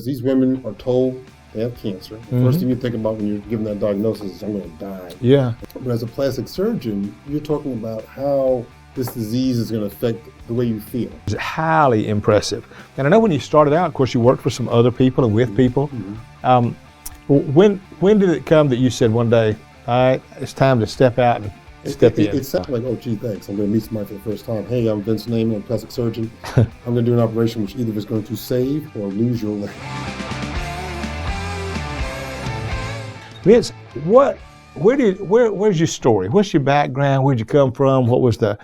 These women are told they have cancer. The first thing you think about when you're given that diagnosis is, I'm going to die. Yeah. But as a plastic surgeon, you're talking about how this disease is going to affect the way you feel. It's highly impressive. And I know when you started out, of course, you worked for some other people and with people. When did it come that you said one day, all right, it's time to step out and step in? It sounded like, oh, gee, thanks. I'm going to meet somebody for the first time. Hey, I'm Vince Neyman. I'm a plastic surgeon. I'm going to do an operation which either is going to save or lose your leg. Vince, where's your story? What's your background? Where'd you come from? What was the,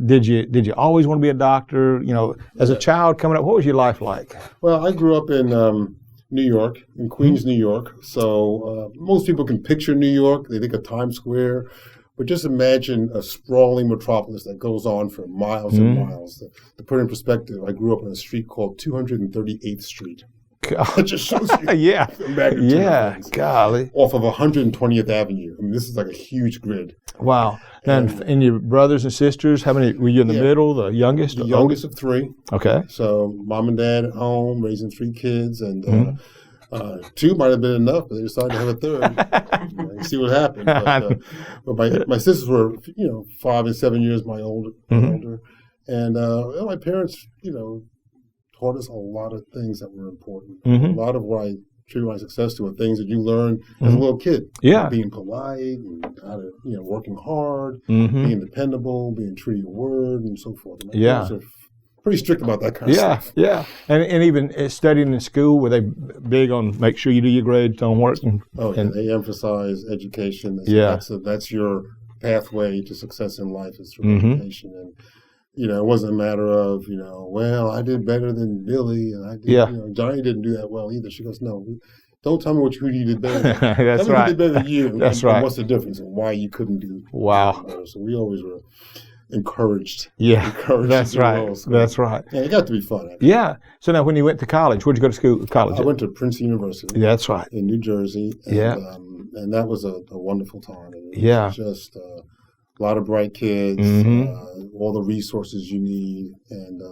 did you always want to be a doctor? You know, as a child coming up, what was your life like? Well, I grew up in New York, in Queens, New York. So most people can picture New York. They think of Times Square. But just imagine a sprawling metropolis that goes on for miles and miles. To put it in perspective, I grew up on a street called 238th Street. It just shows you the magnitude of things. Golly. Off of 120th Avenue. I mean, this is like a huge grid. Wow. And your brothers and sisters, how many, were you in the middle, the youngest? The youngest of three. Okay. So mom and dad at home, raising three kids, and two might have been enough, but they decided to have a third. See what happened. But my sisters were, 5 and 7 years older. And my parents, taught us a lot of things that were important. A lot of what I attribute my success to are things that you learn as a little kid. Yeah. Being polite, and how to, working hard, being dependable, being true to your word, and so forth. And my parents are pretty strict about that kind of stuff. Yeah. And even studying in school, were they big on make sure you do your grades, homework? They emphasize education. That's your pathway to success in life is through education. And it wasn't a matter of, well, I did better than Billy, and I did, Johnny didn't do that well either. She goes, no, don't tell me who you did better than. That's tell me right. who did better than you. That's and right. What's the difference and why you couldn't do better. So we always were encouraged. Yeah, that's right. That's right. Yeah, it got to be fun. Actually. Yeah. So now when you went to college, where'd you go to college? I went to Princeton University. Yeah, that's right. In New Jersey. And, and that was a wonderful time. It was just a lot of bright kids, all the resources you need, and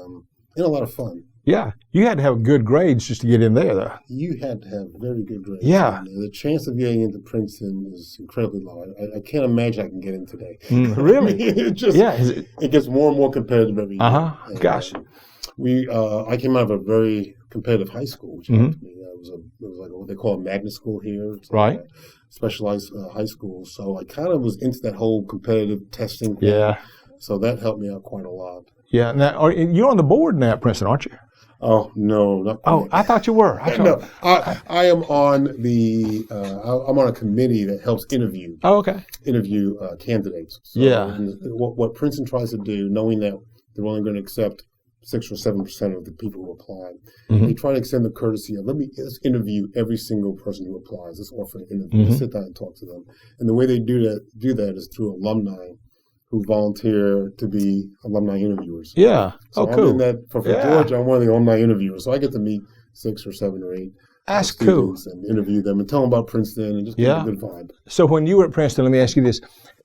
a lot of fun. Yeah. You had to have good grades just to get in there, though. You had to have very good grades. Yeah. And the chance of getting into Princeton is incredibly low. I can't imagine I can get in today. Really? It gets more and more competitive every year. Gosh. I came out of a very competitive high school, which helped me. It was like what they call a magnet school here. It's right. Like specialized high school. So I kind of was into that whole competitive testing thing. Yeah. So that helped me out quite a lot. Yeah. Now, you're on the board now at Princeton, aren't you? Oh, no. Not quite. Oh, I thought you were. No, I am on the, I'm on a committee that helps interview. Oh, okay. Interview candidates. So what Princeton tries to do, knowing that they're only going to accept 6 or 7% of the people who apply. They try to extend the courtesy of, let's interview every single person who applies. Let's offer an interview. Let's sit down and talk to them. And the way they do that is through alumni who volunteer to be alumni interviewers. Yeah. So cool. I'm in that, for Georgia, I'm one of the alumni interviewers. So I get to meet 6 or 7 or 8 That's students cool. and interview them and tell them about Princeton and just get a good vibe. So when you were at Princeton, let me ask you this.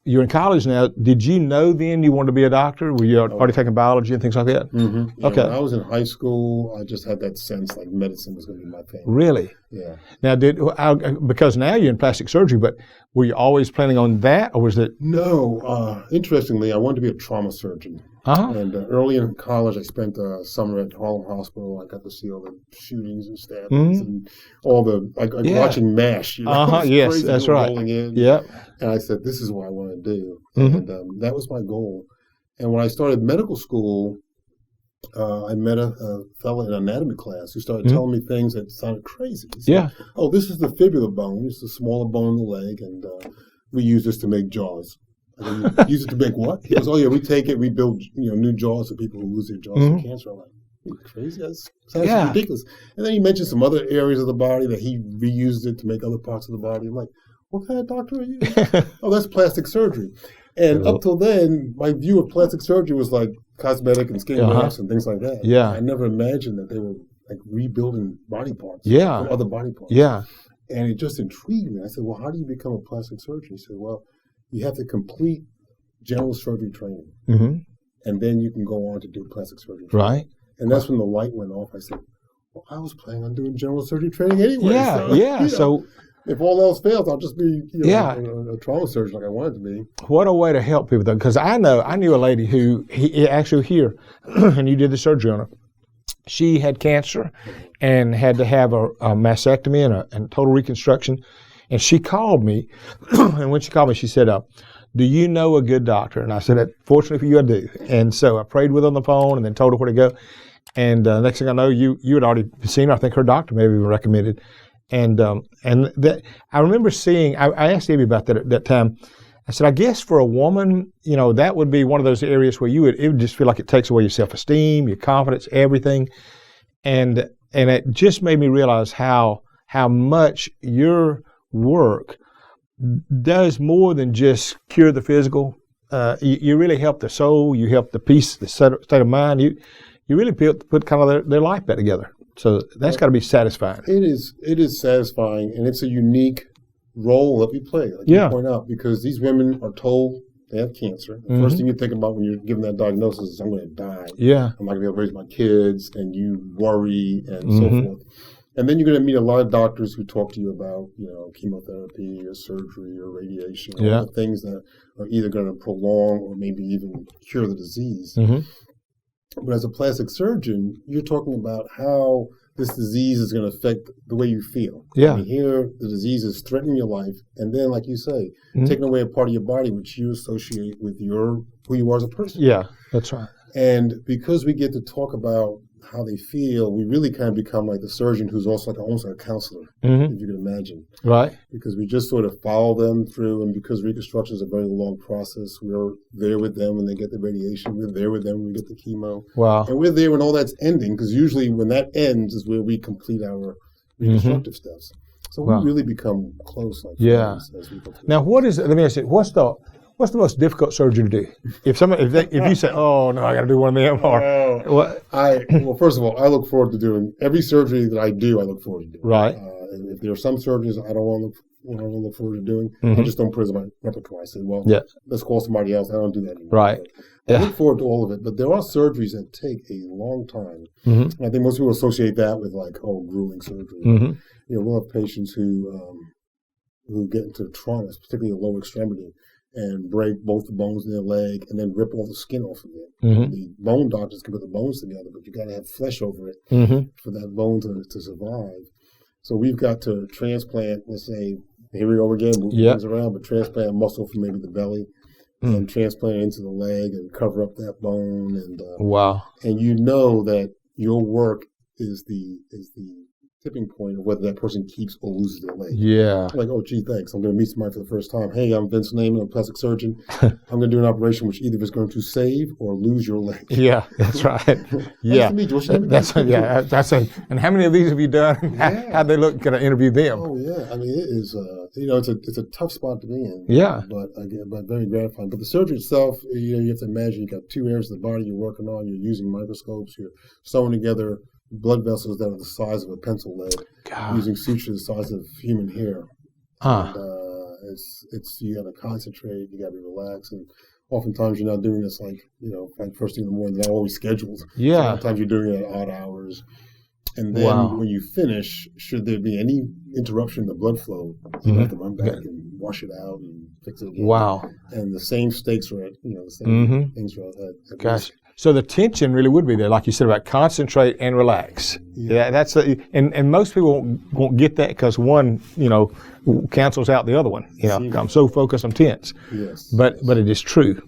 You're in college now. Did you know then you wanted to be a doctor? Were you already taking biology and things like that? Okay. When I was in high school, I just had that sense like medicine was going to be my thing. Really? Yeah. Now, because now you're in plastic surgery, but were you always planning on that, or was it? No. Interestingly, I wanted to be a trauma surgeon. And early in college, I spent a summer at Harlem Hospital. I got to see all the shootings and stabbings and all the, watching MASH. Yes, that's right. Rolling in. Yeah. And I said, this is what I want to do. And that was my goal. And when I started medical school, I met a fellow in anatomy class who started telling me things that sounded crazy. He said, oh, this is the fibula bone. It's the smaller bone in the leg, and we use this to make jaws. Use it to make what? He goes, oh, yeah, we take it, we build new jaws for people who lose their jaws from cancer. I'm like, you crazy? That sounds ridiculous. And then he mentioned some other areas of the body that he reused it to make other parts of the body. I'm like, what kind of doctor are you? Oh, that's plastic surgery. And up till then, my view of plastic surgery was like cosmetic and skin grafts and things like that. Yeah. I never imagined that they were like rebuilding body parts. Yeah. From other body parts. Yeah. And it just intrigued me. I said, well, how do you become a plastic surgeon? He said, well, you have to complete general surgery training. And then you can go on to do plastic surgery training. Right. And that's when the light went off. I said, well, I was planning on doing general surgery training anyway. Yeah, so, yeah. So if all else fails, I'll just be Yeah. a trauma surgeon like I wanted to be. what a way to help people, though, because I knew a lady who actually here, and you did the surgery on her. She had cancer and had to have a mastectomy and total reconstruction. And she called me, and when she called me, she said, do you know a good doctor? And I said, fortunately for you, I do. And so I prayed with her on the phone and then told her where to go. And next thing I know, you had already seen her. I think her doctor maybe even recommended. And that I remember seeing, I asked Debbie about that at that time. I said, I guess for a woman, that would be one of those areas where it would just feel like it takes away your self-esteem, your confidence, everything. And it just made me realize how much your work does more than just cure the physical. You really help the soul, you help the peace, the state of mind. You really put kind of their life back together. So that's got to be satisfying. It is satisfying, and it's a unique role that we play, like you point out, because these women are told they have cancer. The first thing you think about when you're given that diagnosis is, I'm going to die. Yeah. I'm not going to be able to raise my kids, and you worry and so forth. And then you're going to meet a lot of doctors who talk to you about, chemotherapy or surgery or radiation, all the things that are either going to prolong or maybe even cure the disease. But as a plastic surgeon, you're talking about how this disease is going to affect the way you feel. Yeah. I mean, here, the disease is threatening your life, and then, like you say, taking away a part of your body which you associate with who you are as a person. Yeah, that's right. And because we get to talk about how they feel, we really kind of become like the surgeon who's also almost like a counselor, if you can imagine. Right. Because we just sort of follow them through, and because reconstruction is a very long process, we're there with them when they get the radiation, we're there with them when we get the chemo. Wow. And we're there when all that's ending, because usually when that ends is where we complete our reconstructive steps. So we really become close. Like friends as we complete. Now, let me ask you, what's the most difficult surgery to do? If you say, oh no, I got to do one of them, or what? Well, first of all, I look forward to doing every surgery that I do. I look forward to doing. Right. And if there are some surgeries I don't want to look forward to doing, I just don't put it in my repertoire. I say, well, let's call somebody else. I don't do that anymore. Right. I look forward to all of it, but there are surgeries that take a long time. I think most people associate that with grueling surgery. We'll have patients who get into trauma, particularly the lower extremity, and break both the bones in their leg and then rip all the skin off of it. The bone doctors can put the bones together, but you got to have flesh over it for that bone to survive. So we've got to transplant, let's say, here we go again, moving things around, but transplant muscle from maybe the belly and transplant it into the leg and cover up that bone. And and you know that your work is the tipping point of whether that person keeps or loses their leg. Yeah. Like, oh, gee, thanks. I'm going to meet somebody for the first time. Hey, I'm Vince Naiman. I'm a plastic surgeon. I'm going to do an operation which either is going to save or lose your leg. Yeah, that's right. Yeah. That's and how many of these have you done? How'd they look? Can I interview them? Oh, yeah. I mean, it is, it's a tough spot to be in. Yeah. But very gratifying. But the surgery itself, you have to imagine you got 2 areas of the body you're working on. You're using microscopes. You're sewing together blood vessels that are the size of a pencil lead, using sutures the size of human hair. And, it's you got to concentrate, you got to be relaxed, and oftentimes you're not doing this like first thing in the morning. They're not always scheduled. Yeah. Sometimes you're doing it at odd hours. And then when you finish, should there be any interruption in the blood flow, you have to run back and wash it out and fix it again. Wow. And the same stakes are at, the same things are at risk. So the tension really would be there, like you said, about concentrate and relax. Yeah, that's and most people won't get that because one, cancels out the other one. I'm so focused, I'm tense. Yes. But it is true.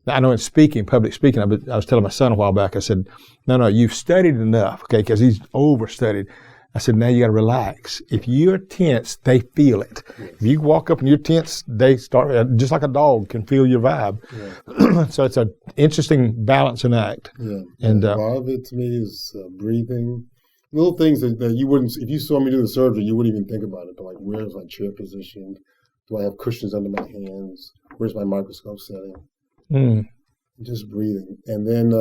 I know in public speaking, I was telling my son a while back. I said, no, you've studied enough, okay? Because he's overstudied. I said, now you got to relax. If you're tense, they feel it. If you walk up and you're tense, they start, just like a dog can feel your vibe. Yeah. So it's an interesting balancing act. Yeah. And a lot of it to me is breathing. Little things that you wouldn't, if you saw me do the surgery, you wouldn't even think about it. But like, where's my chair positioned? Do I have cushions under my hands? Where's my microscope setting? Just breathing. And then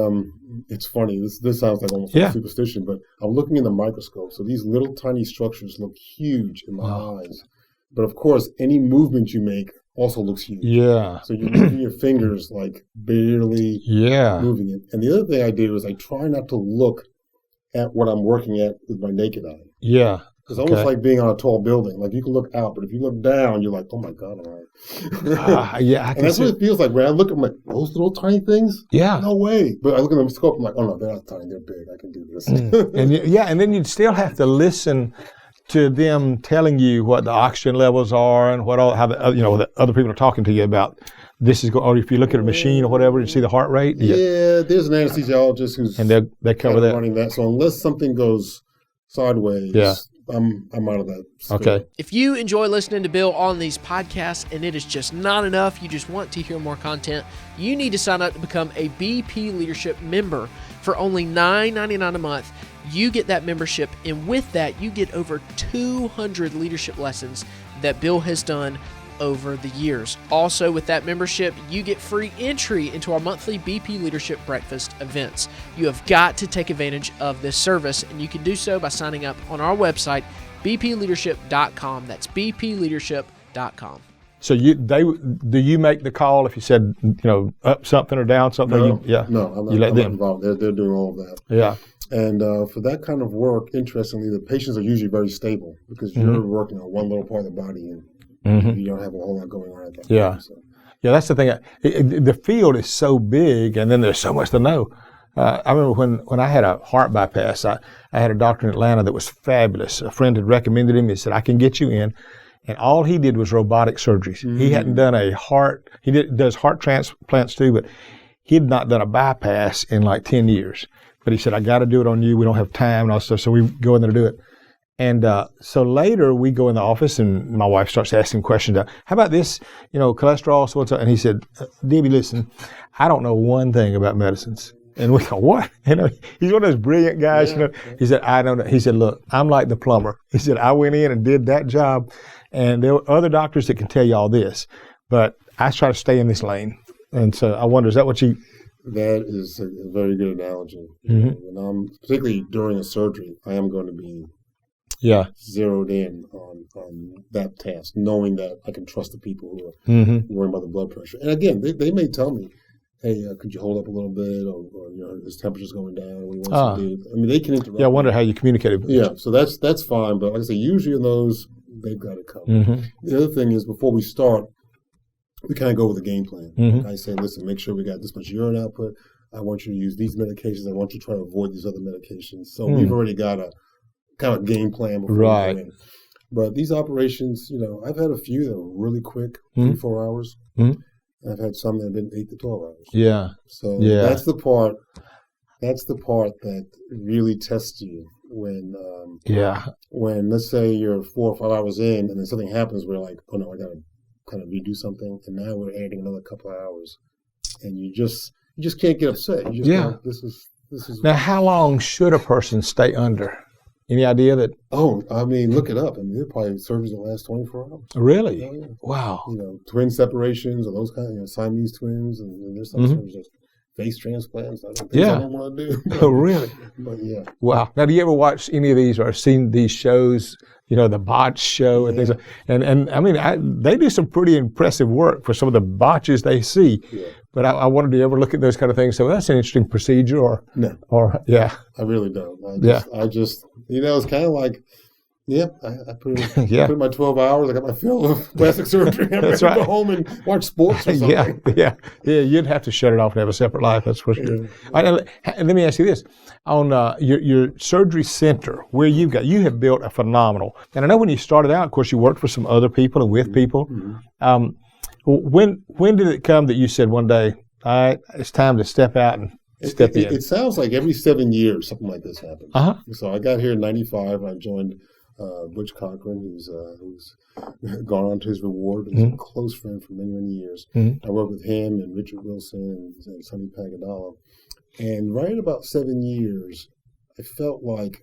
it's funny, this sounds like almost like superstition, but I'm looking in the microscope. So these little tiny structures look huge in my eyes. But of course, any movement you make also looks huge. Yeah. So you're moving your fingers like barely moving it. And the other thing I did was I try not to look at what I'm working at with my naked eye. Yeah. It's almost like being on a tall building. Like you can look out, but if you look down, you're like, oh my God, all right. Yeah, I and that's what it feels like when I look at those little tiny things. Yeah. No way. But I look at the scope, I'm like, oh no, they're not tiny, they're big. I can do this. And then you'd still have to listen to them telling you what the oxygen levels are and how the other people are talking to you about. This is, or if you look at a machine or whatever, you see the heart rate. Yeah, there's an anesthesiologist who's they cover that. running that. So unless something goes sideways, I'm out of that scope. Okay. If you enjoy listening to Bill on these podcasts and it is just not enough, you just want to hear more content, you need to sign up to become a BP Leadership member. For only $9.99 a month, you get that membership, and with that, you get over 200 leadership lessons that Bill has done over the years. Also, with that membership, you get free entry into our monthly BP Leadership Breakfast events. You have got to take advantage of this service, and you can do so by signing up on our website, bpleadership.com. That's bpleadership.com. So do you make the call if you said, up something or down something? No, I'm not involved. They're doing all of that. Yeah. And for that kind of work, interestingly, the patients are usually very stable because you're working on one little part of the body and you don't have a whole lot going on at that time. So. Yeah, that's the thing. The field is so big, and then there's so much to know. I remember when I had a heart bypass, I had a doctor in Atlanta that was fabulous. A friend had recommended him. He said, I can get you in. And all he did was robotic surgeries. He hadn't done does heart transplants too, but he had not done a bypass in like 10 years. But he said, I got to do it on you. We don't have time and all stuff. So we go in there to do it. And so later we go in the office and my wife starts asking questions. How about this, cholesterol, so what's up? And he said, Debbie, listen, I don't know one thing about medicines. And we go, what? He's one of those brilliant guys. He said, I don't know. He said, look, I'm like the plumber. He said, I went in and did that job. And there are other doctors that can tell you all this, but I try to stay in this lane. And so I wonder, is that what you... That is a very good analogy. When I'm, particularly during a surgery, I am going to be zeroed in on that task, knowing that I can trust the people who are worrying about the blood pressure. And again, they may tell me, hey, could you hold up a little bit, or his temperature's going down, what he wants to do. I mean, they can interrupt. Yeah, I wonder how you communicated with them. So that's fine. But like I say, usually in those, they've got it covered. The other thing is, before we start, we kind of go with a game plan. I say, listen, make sure we got this much urine output. I want you to use these medications. I want you to try to avoid these other medications. So we've already got a kind of game plan before we go in. But these operations, I've had a few that were really quick, 3-4 hours. I've had some that have been 8 to 12 hours. Yeah. So that's the part that really tests you when let's say you're 4 or 5 hours in and then something happens where like, oh no, I gotta kind of redo something, and now we're adding another couple of hours, and you just can't get upset. You just this is Now, how long should a person stay under? Any idea that? Oh, I mean, look it up. I mean, there probably surgeries that last 24 hours. Really? Oh, yeah. Wow. Twin separations or those kind of Siamese twins, and there's some surgeries, face transplants. I don't want to do. Oh, really? But yeah. Wow. Now, do you ever watch any of these or seen these shows? The botch show and things. And I mean, they do some pretty impressive work for some of the botches they see. Yeah. But I wondered, do you ever look at those kind of things? So that's an interesting procedure, or no, I really don't. I just it's kind of like, I put in my 12 hours. I got my fill of plastic surgery. I'm ready to go home and watch sports or something. Yeah. You'd have to shut it off and have a separate life. That's for sure. And let me ask you this: on your surgery center, where you have built a phenomenal. And I know when you started out, of course, you worked for some other people and with people. When did it come that you said one day, all right, it's time to step out and step in? It sounds like every 7 years something like this happens. So I got here in '95. I joined Butch Cochran, who's gone on to his reward, and he's a close friend for many, many years. I worked with him and Richard Wilson and Sonny Pagadala. And right about 7 years, I felt like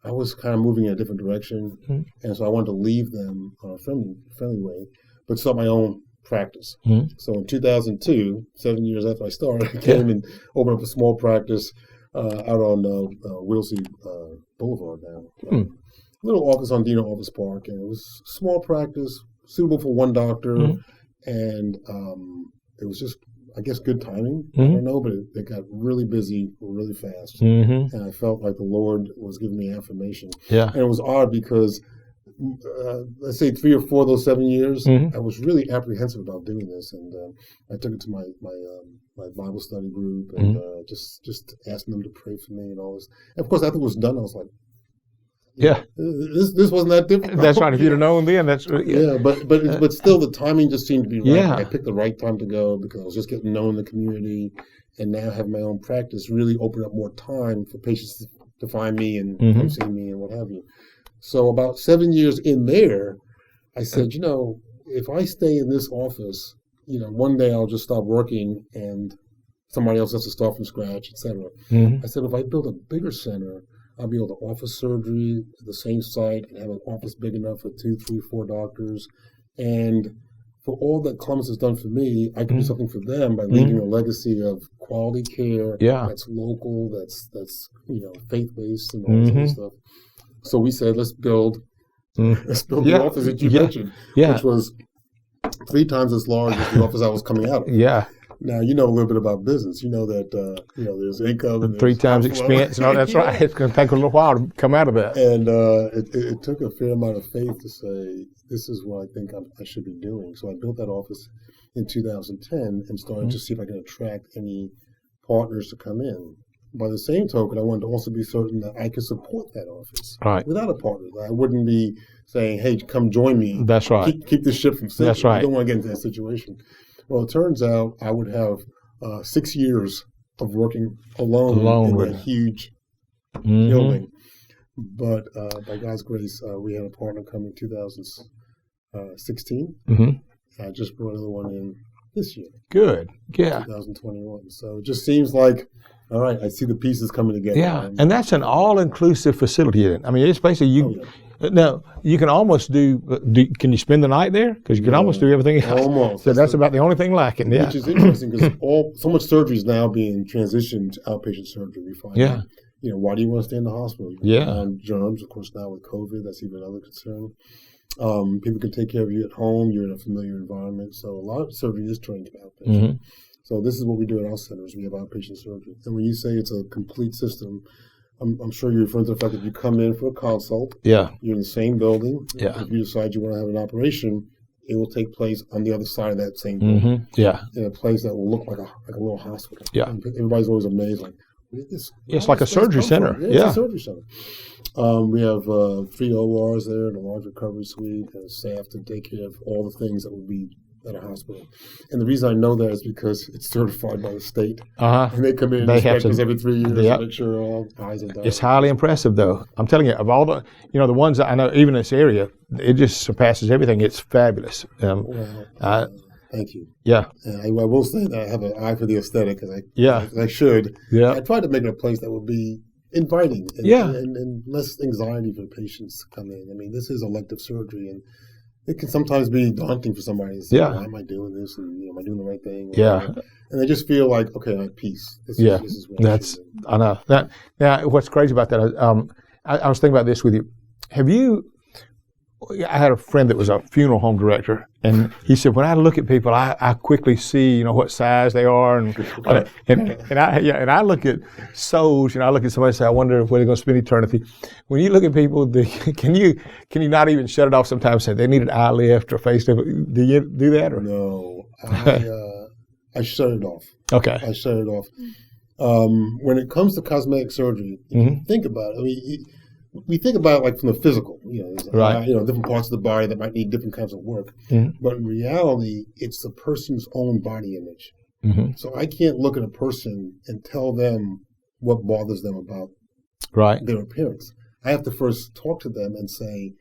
I was kind of moving in a different direction. And so I wanted to leave them on a friendly way, but start my own practice. So in 2002, 7 years after I started, I came and opened up a small practice out on Whittlesey Boulevard now. Little office on Dino Office Park, and it was a small practice, suitable for one doctor, and it was just I guess, good timing. I don't know, but it got really busy really fast. And I felt like the Lord was giving me affirmation. Yeah. And it was odd because, let's say 3 or 4 of those 7 years, I was really apprehensive about doing this. And I took it to my Bible study group and just asking them to pray for me and all this. And of course, after it was done, I was like, yeah, this wasn't that difficult. That's right. If you'd have known then, that's but still, the timing just seemed to be right. Yeah. I picked the right time to go because I was just getting known in the community, and now have my own practice really opened up more time for patients to find me and come see me and what have you. So about 7 years in there, I said, if I stay in this office, one day I'll just stop working and somebody else has to start from scratch, etc. I said, if I build a bigger center, I'll be able to offer surgery at the same site and have an office big enough for 2, 3, 4 doctors. And for all that Columbus has done for me, I can do something for them by leaving a legacy of quality care that's local, that's faith-based and all this other stuff. So we said, let's build the office that you mentioned, which was 3 times as large as the office I was coming out of. Yeah. Now, you know a little bit about business. You know that there's income. And 3 times expense. No, that's right. It's going to take a little while to come out of that. And it took a fair amount of faith to say, this is what I think I should be doing. So I built that office in 2010 and started to see if I can attract any partners to come in. By the same token, I wanted to also be certain that I could support that office without a partner. I wouldn't be saying, hey, come join me. That's right. Keep this ship from sinking. That's right. I don't want to get into that situation. Well, it turns out I would have 6 years of working alone in that huge building. But by God's grace, we had a partner come in 2016. I just brought another one in this year. Good. Yeah. 2021. So it just seems like, all right, I see the pieces coming together. Yeah, and that's an all-inclusive facility. I mean, it's basically Now, you can almost can you spend the night there? Because you can almost do everything else. Almost. So that's about the only thing lacking, yeah. Which is interesting because so much surgery is now being transitioned to outpatient surgery. We find that, why do you want to stay in the hospital? Germs, of course, now with COVID, that's even another concern. People can take care of you at home. You're in a familiar environment. So a lot of surgery is turned to outpatient. So this is what we do at our centers. We have outpatient surgery. And when you say it's a complete system, I'm sure you're referring to the fact that you come in for a consult. Yeah. You're in the same building. Yeah. If you decide you want to have an operation, it will take place on the other side of that same building. Yeah. In a place that will look like a little hospital. Yeah. And everybody's always amazed, like, where did this? It's like a surgery center. Yeah, it's a surgery center. We have 3 ORs there and a large recovery suite and staff to take care of all the things that would be at a hospital. And the reason I know that is because it's certified by the state. And they come in and inspect us every 3 years to make sure all I's are done. It's highly impressive, though. I'm telling you, of all the, the ones that I know, even in this area, it just surpasses everything. It's fabulous. Thank you. Yeah. And I will say that I have an eye for the aesthetic, as I should. Yeah. I try to make it a place that will be inviting and less anxiety for patients to come in. I mean, this is elective surgery, and it can sometimes be daunting for somebody to say, why am I doing this? And am I doing the right thing? And they just feel like, okay, I have peace. This is what I know. Now, what's crazy about that, I was thinking about this with you. I had a friend that was a funeral home director, and he said, when I look at people, I quickly see, what size they are, and I look at souls, I look at somebody and say, I wonder where they're going to spend eternity. When you look at people, can you not even shut it off sometimes and say they need an eye lift or face lift? Do you do that? Or? No, I shut it off. Okay. I shut it off. When it comes to cosmetic surgery, if you think about it, we think about it like from the physical, there's different parts of the body that might need different kinds of work. But in reality, it's the person's own body image. So I can't look at a person and tell them what bothers them about their appearance. I have to first talk to them and say,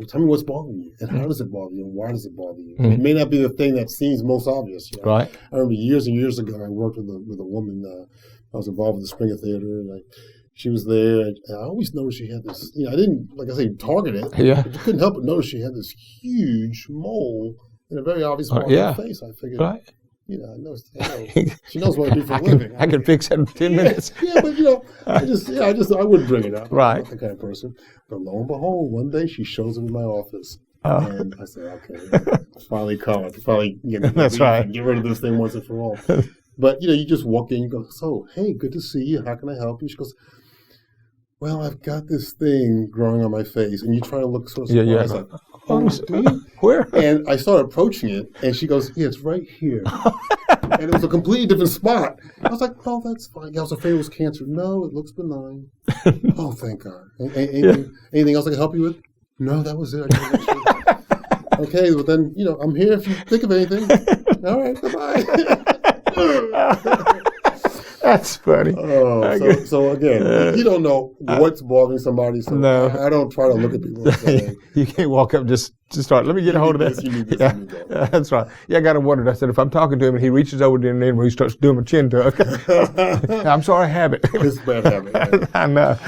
tell me what's bothering you and how does it bother you and why does it bother you? It may not be the thing that seems most obvious. I remember years and years ago, I worked with a woman. I was involved with the Springer Theater, and she was there, and I always noticed she had this, I didn't, like I say, target it, but you couldn't help but notice she had this huge mole in a very obvious part of her face. I figured, I know, she knows what I do for a living. I can fix that in 10 minutes. But I wouldn't bring it up. I'm not that kind of person. But lo and behold, one day she shows up in my office, And I said, okay, finally come. I can finally That's right. get rid of this thing once and for all. But, you just walk in, you go, so, hey, good to see you. How can I help you? She goes, well, I've got this thing growing on my face. And you try to look sort of surprised. Like, oh, do you? Where? And I started approaching it, and she goes, yeah, it's right here. And it was a completely different spot. I was like, oh, that's fine. I was afraid it was cancer. No, it looks benign. Oh, thank God. Anything else I can help you with? No, that was it. Okay, well then, I'm here if you think of anything. All right, bye-bye. That's funny. So again, you don't know what's bothering somebody, so No. I don't try to look at people and say, You can't walk up just start. Let me get a hold of this. You need this, Yeah. you need that. That's right. Yeah, I got to wonder. I said, if I'm talking to him and he reaches over to the end where he starts doing my chin tuck, I'm sorry, I have it. It's a bad habit. Yeah. I know.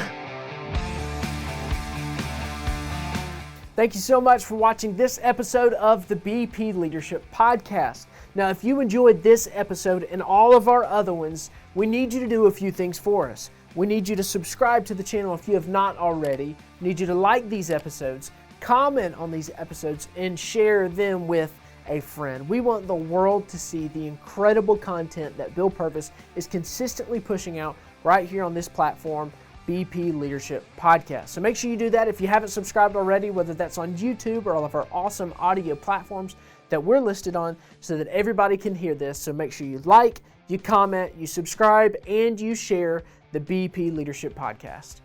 Thank you so much for watching this episode of the BP Leadership Podcast. Now, if you enjoyed this episode and all of our other ones, we need you to do a few things for us. We need you to subscribe to the channel if you have not already. We need you to like these episodes, comment on these episodes, and share them with a friend. We want the world to see the incredible content that Bill Purvis is consistently pushing out right here on this platform, BP Leadership Podcast. So make sure you do that if you haven't subscribed already, whether that's on YouTube or all of our awesome audio platforms that we're listed on, so that everybody can hear this. So make sure you like, you comment, you subscribe, and you share the BP Leadership Podcast.